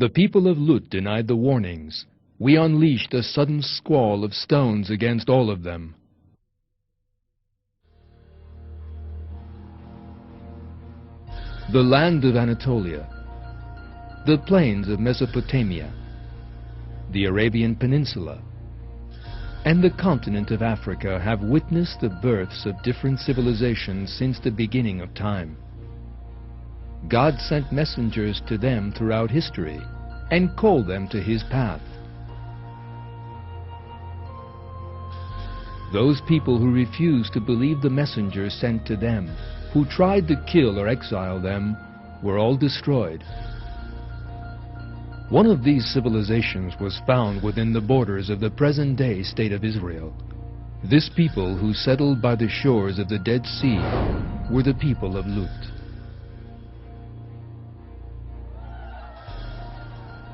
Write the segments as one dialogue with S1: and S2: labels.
S1: The people of Lut denied the warnings. We unleashed a sudden squall of stones against all of them. The land of Anatolia, the plains of Mesopotamia, the Arabian Peninsula, and the continent of Africa have witnessed the births of different civilizations since the beginning of time. God sent messengers to them throughout history and called them to His path. Those people who refused to believe the messengers sent to them, who tried to kill or exile them, were all destroyed. One of these civilizations was found within the borders of the present-day state of Israel. This people who settled by the shores of the Dead Sea were the people of Lut.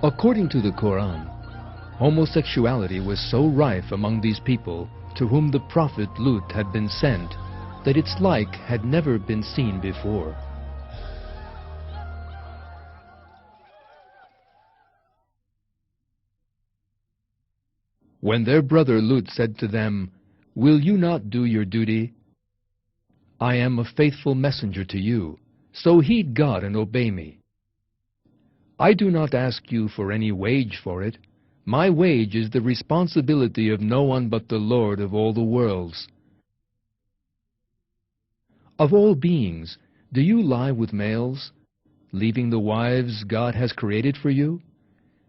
S1: According to the Quran, homosexuality was so rife among these people to whom the prophet Lut had been sent that its like had never been seen before. When their brother Lut said to them, "Will you not do your duty? I am a faithful messenger to you, so heed God and obey me. I do not ask you for any wage for it. My wage is the responsibility of no one but the Lord of all the worlds. Of all beings, do you lie with males, leaving the wives God has created for you?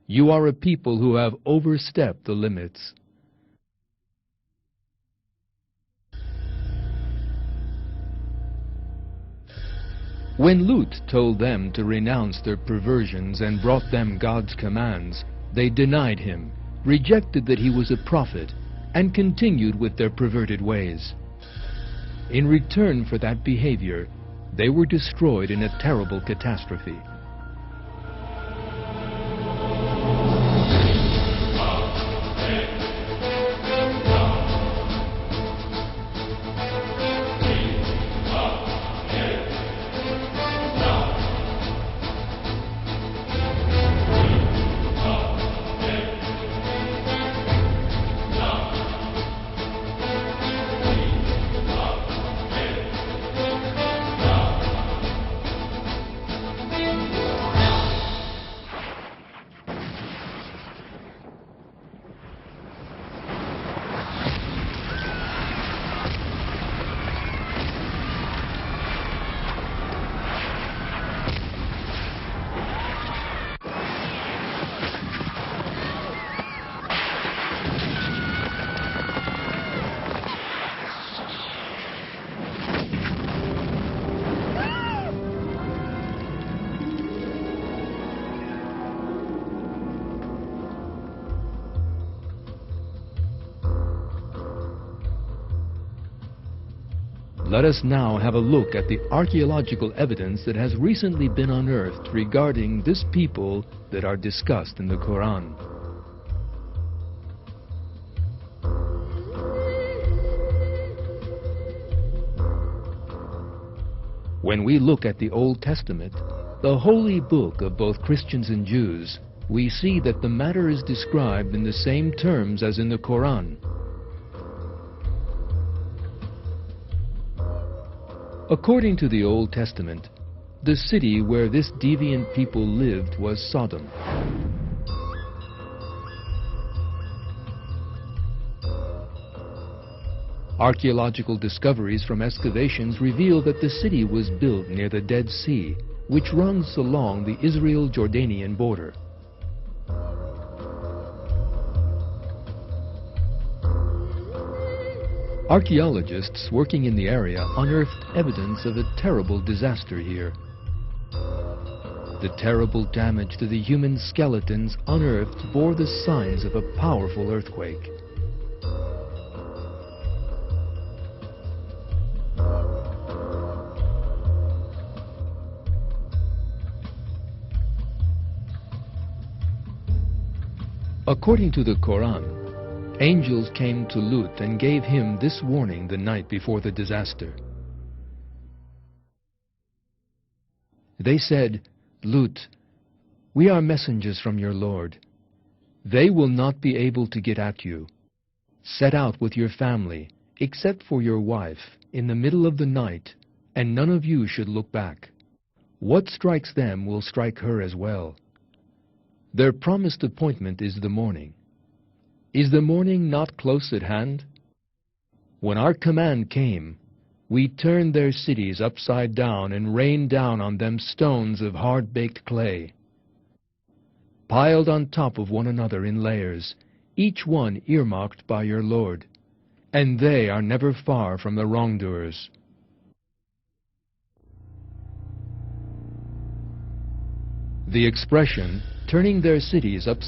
S1: You are a people who have overstepped the limits." When Lut told them to renounce their perversions and brought them God's commands, they denied him, rejected that he was a prophet, and continued with their perverted ways. In return for that behavior, they were destroyed in a terrible catastrophe. Let us now have a look at the archaeological evidence that has recently been unearthed regarding this people that are discussed in the Quran. When we look at the Old Testament, the holy book of both Christians and Jews, we see that the matter is described in the same terms as in the Quran. According to the Old Testament, the city where this deviant people lived was Sodom. Archaeological discoveries from excavations reveal that the city was built near the Dead Sea, which runs along the Israel-Jordanian border. Archaeologists working in the area unearthed evidence of a terrible disaster here. The terrible damage to the human skeletons unearthed bore the signs of a powerful earthquake. According to the Quran, angels came to Lut and gave him this warning the night before the disaster. They said, "Lut, We are messengers from your Lord. They will not be able to get at you. Set out with your family, except for your wife, in the middle of the night, and none of you should look back. What strikes them will strike her as well. Their promised appointment is the morning. Is the morning not close at hand? When our command came, we turned their cities upside down and rained down on them stones of hard-baked clay, piled on top of one another in layers, each one earmarked by your Lord, and they are never far from the wrongdoers. The expression, turning their cities upside